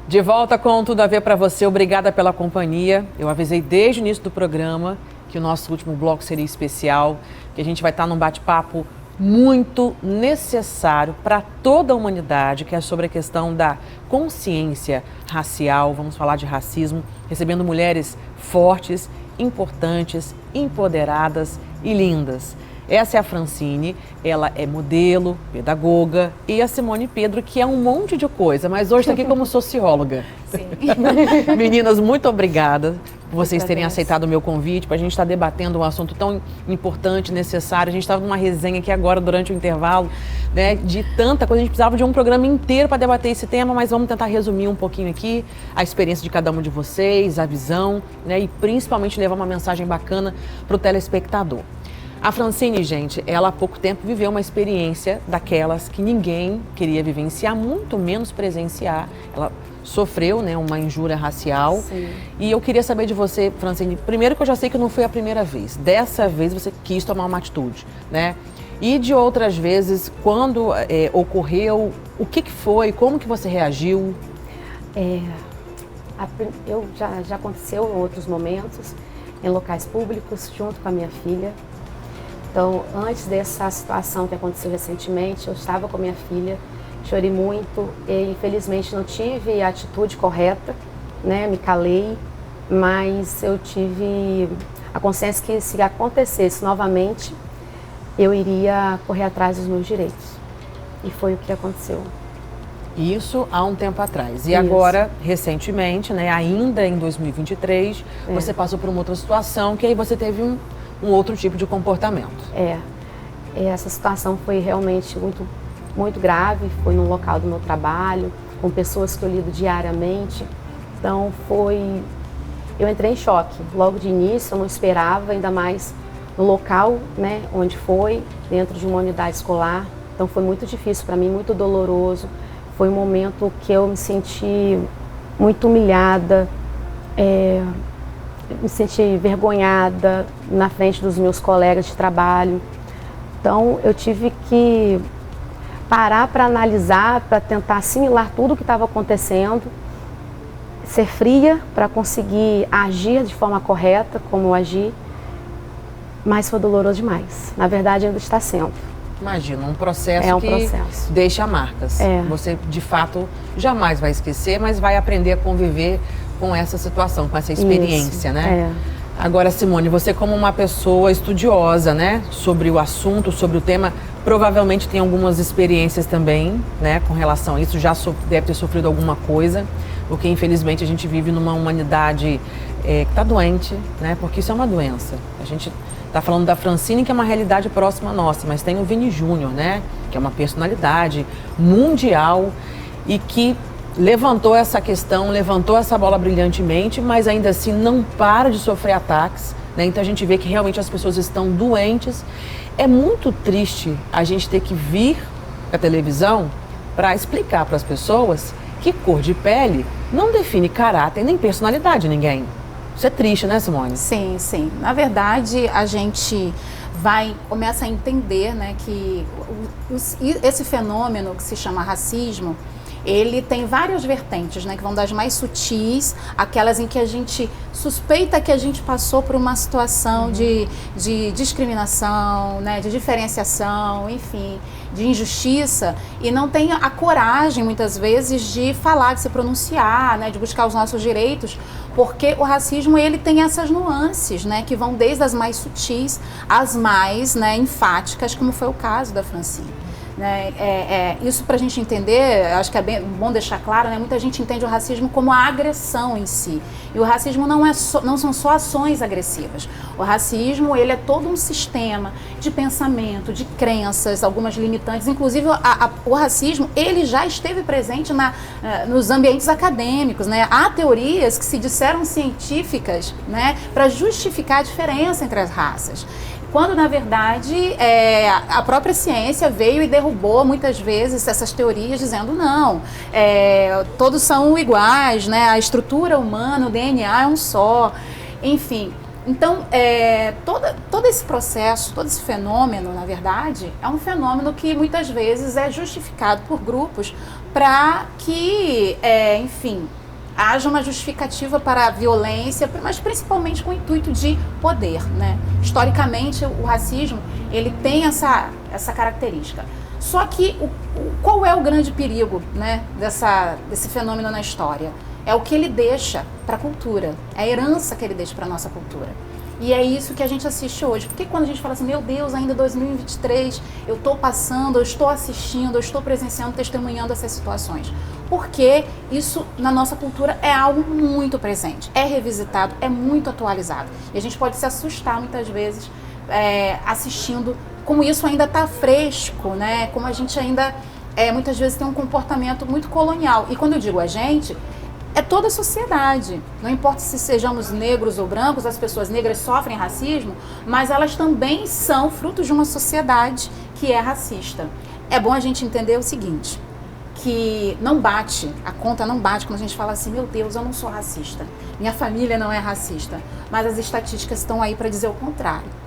De volta com Tudo a Ver para você, obrigada pela companhia. Eu avisei desde o início do programa que o nosso último bloco seria especial, que a gente vai estar num bate-papo muito necessário para toda a humanidade, que é sobre a questão da consciência racial. Vamos falar de racismo, recebendo mulheres fortes, importantes, empoderadas e lindas. Essa é a Francine, ela é modelo, pedagoga, e a Simone Pedro, que é um monte de coisa, mas hoje está aqui como socióloga. Sim. Meninas, muito obrigada por vocês terem aceitado o meu convite, para a gente estar debatendo um assunto tão importante, necessário. A gente estava numa resenha aqui agora, durante o intervalo, né, de tanta coisa. A gente precisava de um programa inteiro para debater esse tema, mas vamos tentar resumir um pouquinho aqui a experiência de cada um de vocês, a visão, né, e principalmente levar uma mensagem bacana para o telespectador. A Francine, gente, ela há pouco tempo viveu uma experiência daquelas que ninguém queria vivenciar, muito menos presenciar. Ela sofreu, né, uma injúria racial. Sim. E eu queria saber de você, Francine, primeiro que eu já sei que não foi a primeira vez. Dessa vez você quis tomar uma atitude, né? E de outras vezes, quando ocorreu, o que foi, como que você reagiu? Já aconteceu em outros momentos, em locais públicos, junto com a minha filha. Então, antes dessa situação que aconteceu recentemente, eu estava com a minha filha, chorei muito e infelizmente não tive a atitude correta, né? Me calei, mas eu tive a consciência que se acontecesse novamente, eu iria correr atrás dos meus direitos. E foi o que aconteceu. Isso há um tempo atrás. E Isso. agora, recentemente, né, ainda em 2023, você passou por uma outra situação que aí você teve um outro tipo de comportamento. Essa situação foi realmente muito, muito grave, foi no local do meu trabalho, com pessoas que eu lido diariamente. Então eu entrei em choque. Logo de início, eu não esperava, ainda mais no local, né, onde foi, dentro de uma unidade escolar. Então foi muito difícil para mim, muito doloroso. Foi um momento que eu me senti muito humilhada, me senti envergonhada na frente dos meus colegas de trabalho. Então eu tive que parar para analisar, para tentar assimilar tudo o que estava acontecendo, ser fria para conseguir agir de forma correta, como eu agi, mas foi doloroso demais. Na verdade ainda está sendo. Imagina, um processo que deixa marcas. Você, de fato, jamais vai esquecer, mas vai aprender a conviver com essa situação, com essa experiência, né? Agora, Simone, você como uma pessoa estudiosa, né, sobre o assunto, sobre o tema, provavelmente tem algumas experiências também, né, com relação a isso, já deve ter sofrido alguma coisa, porque infelizmente a gente vive numa humanidade que está doente, né, porque isso é uma doença. A gente está falando da Francine, que é uma realidade próxima à nossa, mas tem o Vini Júnior, né, que é uma personalidade mundial e que levantou essa questão, levantou essa bola brilhantemente, mas ainda assim não para de sofrer ataques, né? Então a gente vê que realmente as pessoas estão doentes. É muito triste a gente ter que vir à televisão para explicar para as pessoas que cor de pele não define caráter nem personalidade de ninguém. Isso é triste, né, Simone? Sim, sim. Na verdade, a gente começa a entender, né, que esse fenômeno que se chama racismo, ele tem várias vertentes, né, que vão das mais sutis, aquelas em que a gente suspeita que a gente passou por uma situação de discriminação, né, de diferenciação, enfim, de injustiça, e não tem a coragem, muitas vezes, de falar, de se pronunciar, né, de buscar os nossos direitos, porque o racismo, ele tem essas nuances, né, que vão desde as mais sutis às mais, né, enfáticas, como foi o caso da Francine. Né? Isso para a gente entender, acho que é bom deixar claro, né? Muita gente entende o racismo como a agressão em si. E o racismo não são só ações agressivas. O racismo, ele é todo um sistema de pensamento, de crenças, algumas limitantes. Inclusive, o racismo, ele já esteve presente nos ambientes acadêmicos. Né? Há teorias que se disseram científicas, né, para justificar a diferença entre as raças. Quando, na verdade, a própria ciência veio e derrubou, muitas vezes, essas teorias, dizendo não, todos são iguais, né? A estrutura humana, o DNA é um só, enfim. Então, todo esse processo, todo esse fenômeno, na verdade, é um fenômeno que muitas vezes é justificado por grupos para que, enfim, haja uma justificativa para a violência, mas principalmente com o intuito de poder, né? Historicamente, o racismo, ele tem essa característica. Só que qual é o grande perigo, né, desse fenômeno na história? É o que ele deixa para a cultura, é a herança que ele deixa para a nossa cultura. E é isso que a gente assiste hoje. Porque quando a gente fala assim, meu Deus, ainda 2023, eu estou passando, eu estou assistindo, eu estou presenciando, testemunhando essas situações. Porque isso, na nossa cultura, é algo muito presente, é revisitado, é muito atualizado. E a gente pode se assustar muitas vezes assistindo como isso ainda está fresco, né? Como a gente ainda, muitas vezes, tem um comportamento muito colonial. E quando eu digo a gente, é toda a sociedade. Não importa se sejamos negros ou brancos, as pessoas negras sofrem racismo, mas elas também são frutos de uma sociedade que é racista. É bom a gente entender o seguinte, que não bate, a conta não bate quando a gente fala assim, meu Deus, eu não sou racista, minha família não é racista, mas as estatísticas estão aí para dizer o contrário.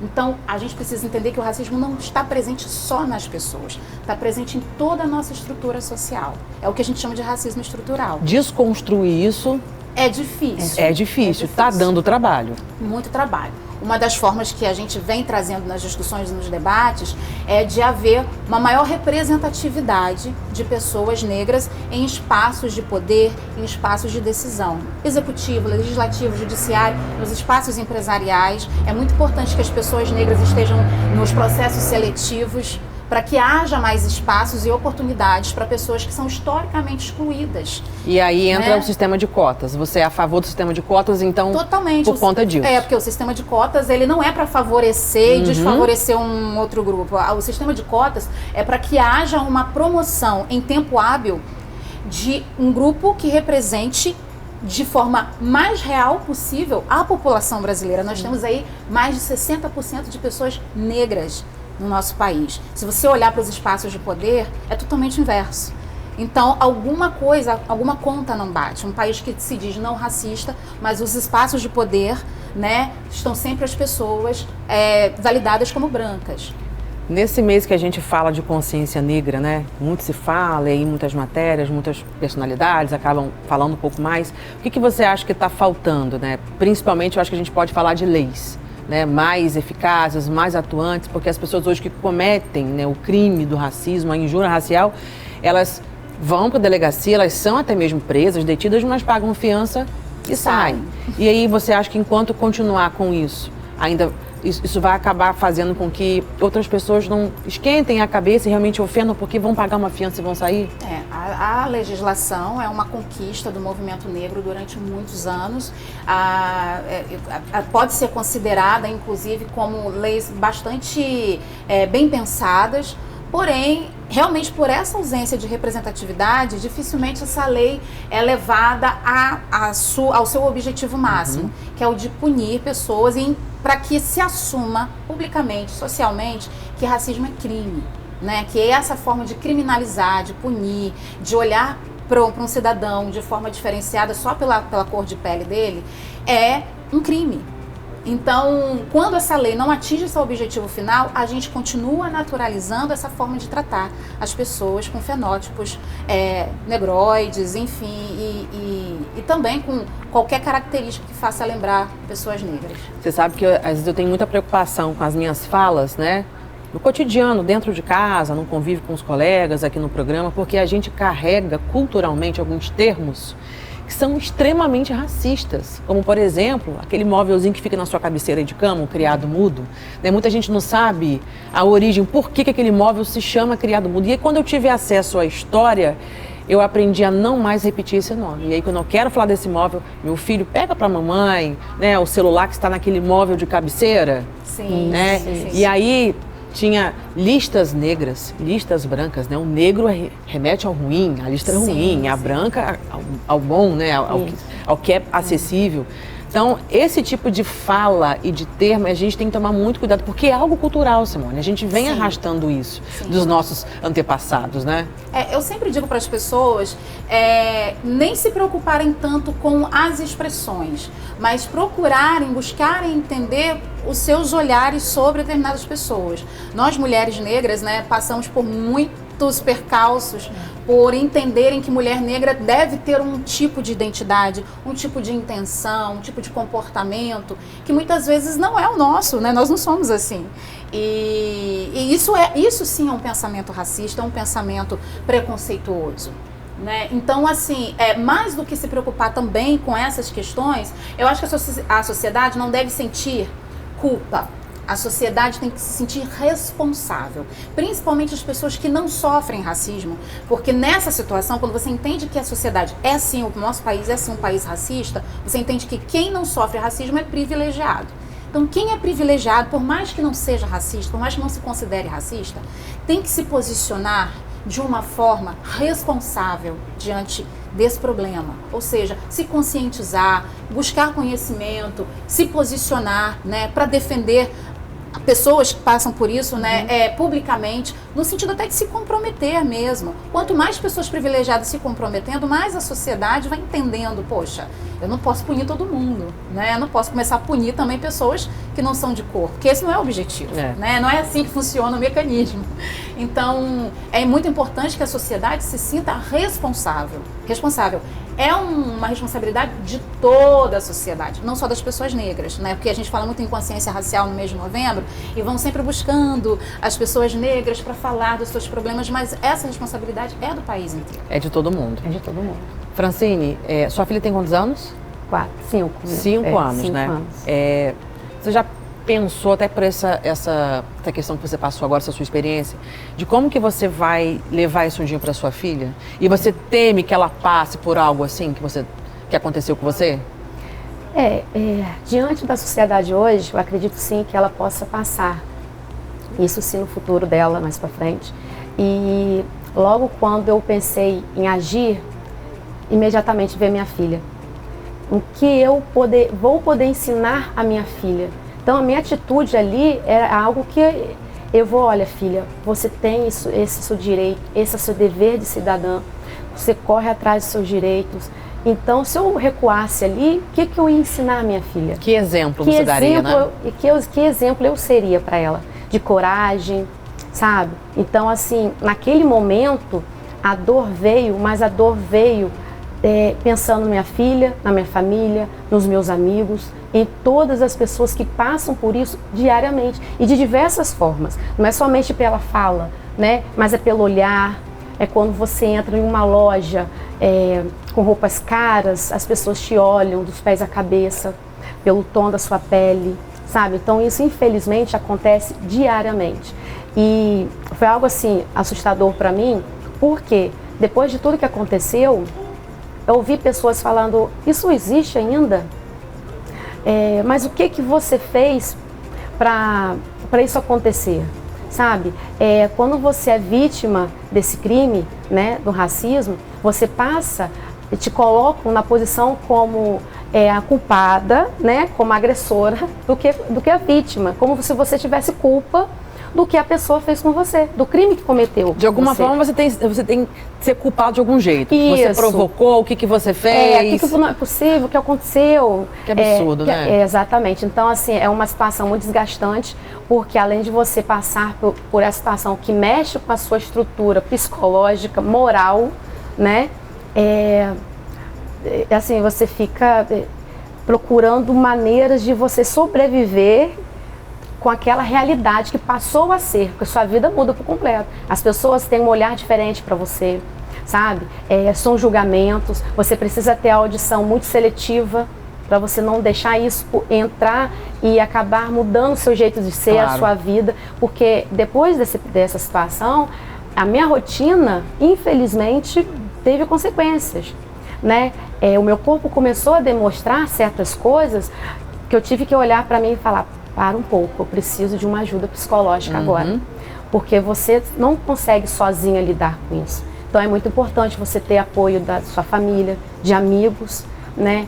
Então, a gente precisa entender que o racismo não está presente só nas pessoas, está presente em toda a nossa estrutura social. É o que a gente chama de racismo estrutural. Desconstruir isso é difícil. É difícil, está dando trabalho. Muito trabalho. Uma das formas que a gente vem trazendo nas discussões e nos debates é de haver uma maior representatividade de pessoas negras em espaços de poder, em espaços de decisão. Executivo, legislativo, judiciário, nos espaços empresariais. É muito importante que as pessoas negras estejam nos processos seletivos para que haja mais espaços e oportunidades para pessoas que são historicamente excluídas. E aí entra o sistema de cotas. Você é a favor do sistema de cotas, então, totalmente, por conta disso? Porque o sistema de cotas, ele não é para favorecer e desfavorecer um outro grupo. O sistema de cotas é para que haja uma promoção em tempo hábil de um grupo que represente de forma mais real possível a população brasileira. Nós temos aí mais de 60% de pessoas negras no nosso país. Se você olhar para os espaços de poder, é totalmente inverso. Então, alguma conta não bate. Um país que se diz não racista, mas os espaços de poder, né, estão sempre as pessoas validadas como brancas. Nesse mês que a gente fala de consciência negra, né, muito se fala em muitas matérias, muitas personalidades acabam falando um pouco mais. O que você acha que está faltando, né? Principalmente, eu acho que a gente pode falar de leis, né, mais eficazes, mais atuantes, porque as pessoas hoje que cometem, né, o crime do racismo, a injúria racial, elas vão para a delegacia, elas são até mesmo presas, detidas, mas pagam fiança e saem. E aí você acha que enquanto continuar com isso, ainda isso vai acabar fazendo com que outras pessoas não esquentem a cabeça e realmente ofendam porque vão pagar uma fiança e vão sair? A legislação é uma conquista do movimento negro durante muitos anos. Pode ser considerada, inclusive, como leis bastante bem pensadas, porém, realmente por essa ausência de representatividade, dificilmente essa lei é levada ao seu objetivo máximo, que é o de punir pessoas para que se assuma publicamente, socialmente, que racismo é crime, né? Que essa forma de criminalizar, de punir, de olhar para um cidadão de forma diferenciada só pela cor de pele dele, é um crime. Então, quando essa lei não atinge seu objetivo final, a gente continua naturalizando essa forma de tratar as pessoas com fenótipos negroides, enfim, e também com qualquer característica que faça lembrar pessoas negras. Você sabe que às vezes eu tenho muita preocupação com as minhas falas, né? No cotidiano, dentro de casa, no convívio com os colegas aqui no programa, porque a gente carrega culturalmente alguns termos que são extremamente racistas, como, por exemplo, aquele móvelzinho que fica na sua cabeceira de cama, o criado mudo. Né? Muita gente não sabe a origem, por que aquele móvel se chama criado mudo. E aí, quando eu tive acesso à história, eu aprendi a não mais repetir esse nome. E aí, quando eu quero falar desse móvel, meu filho pega para a mamãe, né, o celular que está naquele móvel de cabeceira. Sim, né? sim. E aí tinha listas negras, listas brancas, né? O negro remete ao ruim, a lista é ruim, a branca ao bom, né? Ao que é acessível. Então, esse tipo de fala e de termo, a gente tem que tomar muito cuidado, porque é algo cultural, Simone. A gente vem arrastando isso dos nossos antepassados, né? Eu sempre digo para as pessoas nem se preocuparem tanto com as expressões, mas procurarem, buscarem entender os seus olhares sobre determinadas pessoas. Nós, mulheres negras, né, passamos por muitos percalços, por entenderem que mulher negra deve ter um tipo de identidade, um tipo de intenção, um tipo de comportamento, que muitas vezes não é o nosso, né? Nós não somos assim. E isso sim é um pensamento racista, é um pensamento preconceituoso. Né? Então, assim, mais do que se preocupar também com essas questões, eu acho que a sociedade não deve sentir culpa. A sociedade tem que se sentir responsável, principalmente as pessoas que não sofrem racismo, porque nessa situação, quando você entende que a sociedade é sim, o nosso país é sim um país racista, você entende que quem não sofre racismo é privilegiado. Então, quem é privilegiado, por mais que não seja racista, por mais que não se considere racista, tem que se posicionar de uma forma responsável diante desse problema, ou seja, se conscientizar, buscar conhecimento, se posicionar, né, para defender pessoas que passam por isso, né, publicamente, no sentido até de se comprometer mesmo. Quanto mais pessoas privilegiadas se comprometendo, mais a sociedade vai entendendo, poxa, eu não posso punir todo mundo, né? Eu não posso começar a punir também pessoas que não são de cor, porque esse não é o objetivo, né? Não é assim que funciona o mecanismo. Então, é muito importante que a sociedade se sinta responsável. É uma responsabilidade de toda a sociedade, não só das pessoas negras, né? Porque a gente fala muito em consciência racial no mês de novembro e vão sempre buscando as pessoas negras para falar dos seus problemas, mas essa responsabilidade é do país inteiro. É de todo mundo. É de todo mundo. Francine, sua filha tem quantos anos? 5. 5 anos, 5 né? anos. Você já pensou, até por essa questão que você passou agora, essa sua experiência, de como que você vai levar isso um dia para sua filha? E você teme que ela passe por algo assim que aconteceu com você? Diante da sociedade hoje, eu acredito sim que ela possa passar. Isso sim no futuro dela, mais para frente. E logo quando eu pensei em agir, imediatamente veio minha filha. O que eu vou poder ensinar a minha filha? Então a minha atitude ali era algo que olha filha, você tem esse seu direito, esse é o seu dever de cidadã, você corre atrás dos seus direitos. Então se eu recuasse ali, o que eu ia ensinar a minha filha? Que exemplo você daria, né? Que exemplo eu seria para ela? De coragem, sabe? Então assim, naquele momento a dor veio, mas a dor veio pensando na minha filha, na minha família, nos meus amigos, em todas as pessoas que passam por isso diariamente e de diversas formas. Não é somente pela fala, né? Mas é pelo olhar. É quando você entra em uma loja com roupas caras, as pessoas te olham dos pés à cabeça, pelo tom da sua pele, sabe? Então isso infelizmente acontece diariamente. E foi algo assim assustador para mim, porque depois de tudo que aconteceu, eu ouvi pessoas falando, isso existe ainda? Mas o que você fez para isso acontecer? Sabe? Quando você é vítima desse crime, né, do racismo, você te colocam na posição como a culpada, né, como agressora, do que a vítima, como se você tivesse culpa do que a pessoa fez com você, do crime que cometeu. De alguma forma você tem que ser culpado de algum jeito. Isso. Você provocou, o que você fez. O que não é possível, o que aconteceu. Que absurdo, né? Exatamente. Então, assim, é uma situação muito desgastante, porque além de você passar por essa situação que mexe com a sua estrutura psicológica, moral, né? Assim, você fica procurando maneiras de você sobreviver com aquela realidade que passou a ser, porque sua vida muda por completo. As pessoas têm um olhar diferente para você, sabe? São julgamentos, você precisa ter a audição muito seletiva para você não deixar isso entrar e acabar mudando o seu jeito de ser, claro, a sua vida, porque depois dessa situação, a minha rotina, infelizmente, teve consequências, né? O meu corpo começou a demonstrar certas coisas que eu tive que olhar para mim e falar, para um pouco, eu preciso de uma ajuda psicológica agora, porque você não consegue sozinha lidar com isso. Então é muito importante você ter apoio da sua família, de amigos, né?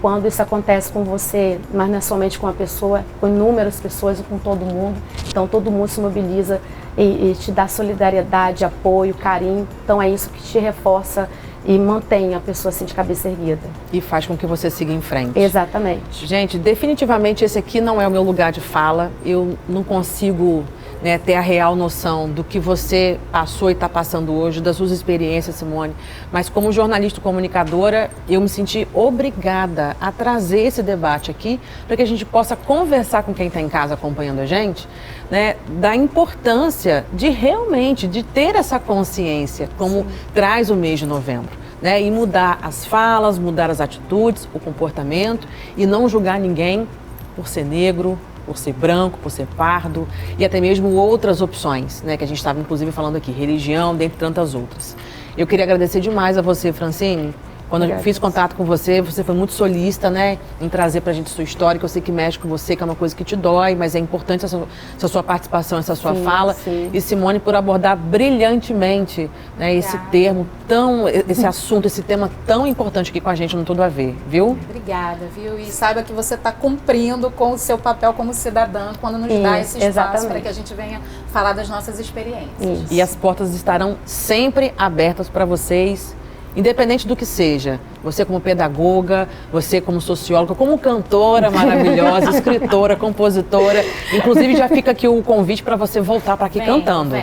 Quando isso acontece com você, mas não é somente com uma pessoa, com inúmeras pessoas e com todo mundo. Então todo mundo se mobiliza e te dá solidariedade, apoio, carinho. Então é isso que te reforça e mantém a pessoa assim de cabeça erguida. E faz com que você siga em frente. Exatamente. Gente, definitivamente esse aqui não é o meu lugar de fala. Eu não consigo né, ter a real noção do que você passou e está passando hoje, das suas experiências, Simone. Mas como jornalista e comunicadora, eu me senti obrigada a trazer esse debate aqui para que a gente possa conversar com quem está em casa acompanhando a gente, né, da importância de realmente de ter essa consciência, como traz o mês de novembro. Né, e mudar as falas, mudar as atitudes, o comportamento e não julgar ninguém por ser negro, por ser branco, por ser pardo e até mesmo outras opções, né, que a gente estava inclusive falando aqui, religião, dentre tantas outras. Eu queria agradecer demais a você, Francine. Quando eu fiz contato com você, você foi muito solícita, né, em trazer pra gente sua história, que eu sei que mexe com você, que é uma coisa que te dói, mas é importante essa sua participação, essa sua fala. Sim. E Simone, por abordar brilhantemente, né, esse termo tão, esse assunto, esse tema tão importante aqui com a gente no Tudo a Ver, viu? Obrigada, viu? E saiba que você está cumprindo com o seu papel como cidadã quando nos dá esse espaço para que a gente venha falar das nossas experiências. E as portas estarão sempre abertas para vocês, independente do que seja, você como pedagoga, você como socióloga, como cantora maravilhosa, escritora, compositora, inclusive já fica aqui o convite para você voltar para aqui cantando.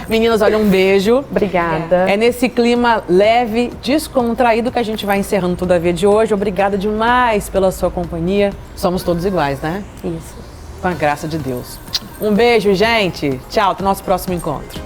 Meninas, olha, um beijo. Obrigada. É nesse clima leve, descontraído que a gente vai encerrando Tudo a Ver de hoje. Obrigada demais pela sua companhia. Somos todos iguais, né? Isso. Com a graça de Deus. Um beijo, gente. Tchau, até o nosso próximo encontro.